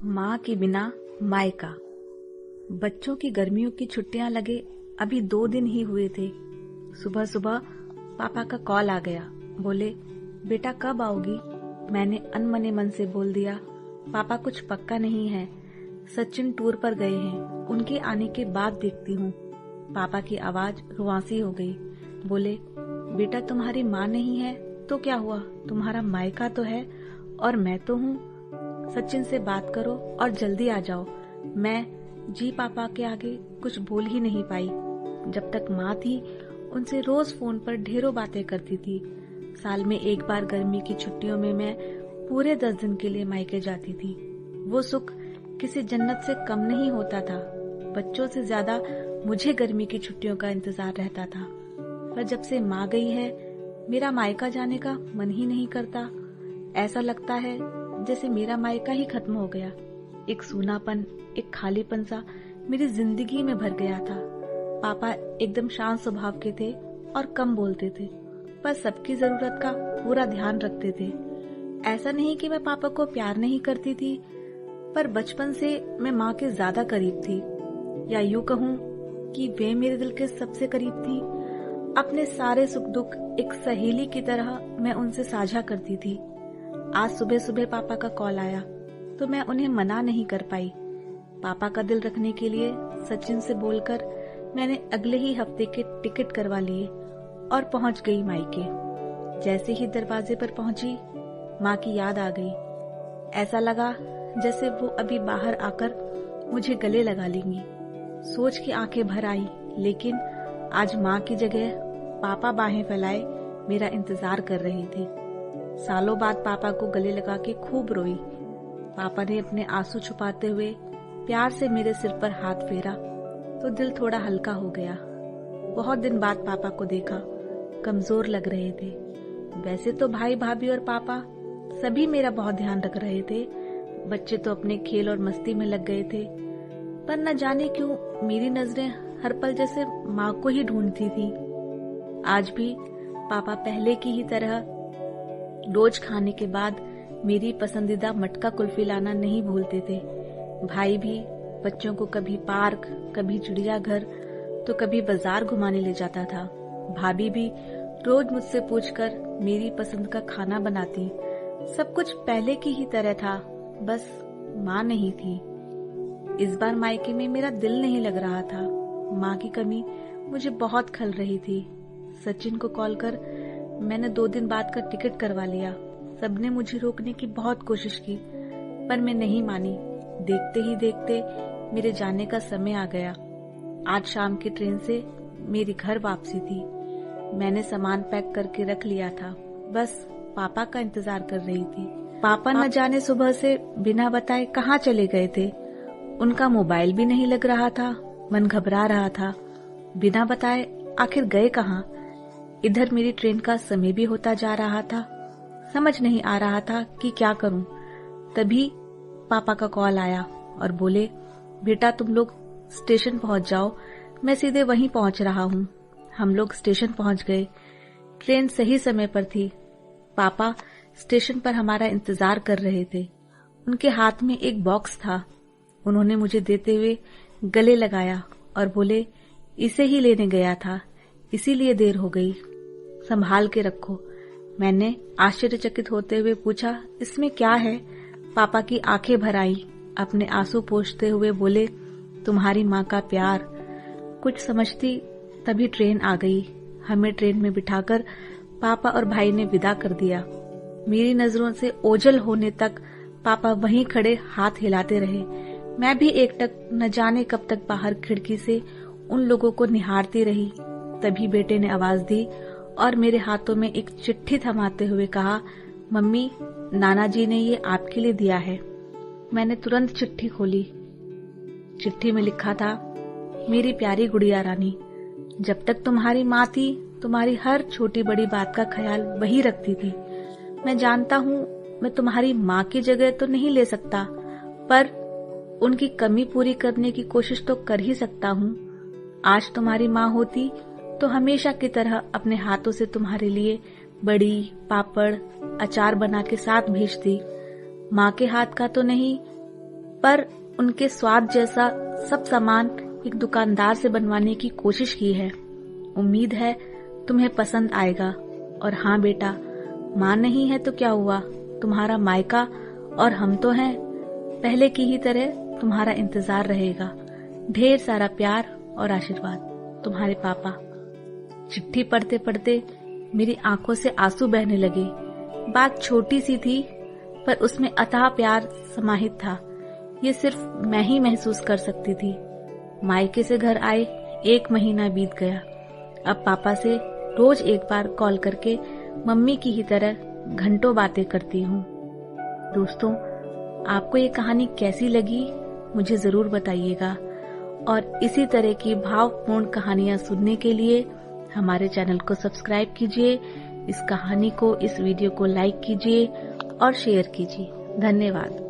माँ के बिना मायका। बच्चों की गर्मियों की छुट्टियां लगे अभी 2 दिन ही हुए थे। सुबह सुबह पापा का कॉल आ गया। बोले, बेटा कब आओगी? मैंने अनमने मन से बोल दिया, पापा कुछ पक्का नहीं है, सचिन टूर पर गए हैं, उनके आने के बाद देखती हूँ। पापा की आवाज रुआंसी हो गई। बोले, बेटा तुम्हारी माँ नहीं है तो क्या हुआ, तुम्हारा मायका तो है और मैं तो हूँ। सचिन से बात करो और जल्दी आ जाओ। मैं जी पापा के आगे कुछ बोल ही नहीं पाई। जब तक माँ थी उनसे रोज फोन पर ढेरों बातें करती थी। साल में एक बार गर्मी की छुट्टियों में मैं पूरे 10 दिन के लिए मायके जाती थी। वो सुख किसी जन्नत से कम नहीं होता था। बच्चों से ज्यादा मुझे गर्मी की छुट्टियों का इंतजार रहता था। पर जब से माँ गई है मेरा मायका जाने का मन ही नहीं करता। ऐसा लगता है जैसे मेरा मायका ही खत्म हो गया। एक सूनापन, एक खालीपन सा मेरी जिंदगी में भर गया था। पापा एकदम शांत स्वभाव के थे और कम बोलते थे, पर सबकी जरूरत का पूरा ध्यान रखते थे। ऐसा नहीं कि मैं पापा को प्यार नहीं करती थी, पर बचपन से मैं माँ के ज्यादा करीब थी, या यूं कहूँ कि वे मेरे दिल के सबसे करीब थी। अपने सारे सुख दुख एक सहेली की तरह मैं उनसे साझा करती थी। आज सुबह सुबह पापा का कॉल आया तो मैं उन्हें मना नहीं कर पाई। पापा का दिल रखने के लिए सचिन से बोलकर मैंने अगले ही हफ्ते के टिकट करवा लिए और पहुंच गई मायके। जैसे ही दरवाजे पर पहुंची माँ की याद आ गई। ऐसा लगा जैसे वो अभी बाहर आकर मुझे गले लगा लेंगी। सोच के आंखें भर आई, लेकिन आज माँ की जगह पापा बाहें फैलाए मेरा इंतजार कर रहे थे। सालों बाद पापा को गले लगा के खूब रोई। पापा ने अपने आंसू छुपाते हुए प्यार से मेरे सिर पर हाथ फेरा तो दिल थोड़ा हल्का हो गया। बहुत दिन बाद पापा को देखा, कमजोर लग रहे थे। वैसे तो भाई भाभी और पापा सभी मेरा बहुत ध्यान रख रहे थे। बच्चे तो अपने खेल और मस्ती में लग गए थे, पर न जाने क्यों मेरी नजरें हर पल जैसे माँ को ही ढूंढती थी। आज भी पापा पहले की ही तरह रोज खाने के बाद मेरी पसंदीदा मटका कुल्फी लाना नहीं भूलते थे। भाई भी बच्चों को कभी पार्क, कभी चिड़ियाघर तो कभी बाजार घुमाने ले जाता था। भाभी भी रोज मुझसे पूछकर मेरी पसंद का खाना बनाती। सब कुछ पहले की ही तरह था, बस माँ नहीं थी। इस बार मायके में मेरा दिल नहीं लग रहा था। माँ की कमी मुझे बहुत खल रही थी। सचिन को कॉल कर मैंने 2 दिन बाद का टिकट करवा लिया। सबने मुझे रोकने की बहुत कोशिश की, पर मैं नहीं मानी। देखते ही देखते मेरे जाने का समय आ गया। आज शाम की ट्रेन से मेरी घर वापसी थी। मैंने सामान पैक करके रख लिया था, बस पापा का इंतजार कर रही थी। पापा न जाने सुबह से बिना बताए कहाँ चले गए थे। उनका मोबाइल भी नहीं लग रहा था। मन घबरा रहा था, बिना बताए आखिर गए कहाँ। इधर मेरी ट्रेन का समय भी होता जा रहा था। समझ नहीं आ रहा था कि क्या करूं। तभी पापा का कॉल आया और बोले, बेटा तुम लोग स्टेशन पहुंच जाओ, मैं सीधे वहीं पहुंच रहा हूं। हम लोग स्टेशन पहुंच गए। ट्रेन सही समय पर थी। पापा स्टेशन पर हमारा इंतजार कर रहे थे। उनके हाथ में एक बॉक्स था। उन्होंने मुझे देते हुए गले लगाया और बोले, इसे ही लेने गया था, इसीलिए देर हो गई, संभाल के रखो। मैंने आश्चर्यचकित होते हुए पूछा, इसमें क्या है? पापा की आंखें भर आई। अपने आंसू पोंछते हुए बोले, तुम्हारी माँ का प्यार। कुछ समझती तभी ट्रेन आ गई। हमें ट्रेन में बिठाकर पापा और भाई ने विदा कर दिया। मेरी नजरों से ओझल होने तक पापा वहीं खड़े हाथ हिलाते रहे। मैं भी एकटक न जाने कब तक बाहर खिड़की से उन लोगों को निहारती रही। तभी बेटे ने आवाज दी और मेरे हाथों में एक चिट्ठी थमाते हुए कहा, मम्मी नाना जी ने ये आपके लिए दिया है। मैंने तुरंत चिट्ठी खोली। चिट्ठी में लिखा था, मेरी प्यारी गुड़िया रानी, जब तक तुम्हारी माँ थी तुम्हारी हर छोटी बड़ी बात का ख्याल वही रखती थी। मैं जानता हूँ मैं तुम्हारी माँ की जगह तो नहीं ले सकता, पर उनकी कमी पूरी करने की कोशिश तो कर ही सकता हूँ। आज तुम्हारी माँ होती तो हमेशा की तरह अपने हाथों से तुम्हारे लिए बड़ी, पापड़, अचार बना के साथ भेजती। माँ के हाथ का तो नहीं, पर उनके स्वाद जैसा सब सामान एक दुकानदार से बनवाने की कोशिश की है। उम्मीद है तुम्हें पसंद आएगा। और हाँ बेटा, माँ नहीं है तो क्या हुआ, तुम्हारा मायका और हम तो हैं। पहले की ही तरह तुम्हारा इंतजार रहेगा। ढेर सारा प्यार और आशीर्वाद, तुम्हारे पापा। चिट्ठी पढ़ते पढ़ते मेरी आंखों से आंसू बहने लगे। बात छोटी सी थी पर उसमें अथाह प्यार समाहित था। ये सिर्फ मैं ही महसूस कर सकती थी। मायके से घर आए 1 महीना बीत गया। अब पापा से रोज एक बार कॉल करके मम्मी की ही तरह घंटों बातें करती हूँ। दोस्तों, आपको ये कहानी कैसी लगी मुझे जरूर बताइएगा। और इसी तरह की भावपूर्ण कहानियां सुनने के लिए हमारे चैनल को सब्सक्राइब कीजिए, इस कहानी को, इस वीडियो को लाइक कीजिए और शेयर कीजिए। धन्यवाद।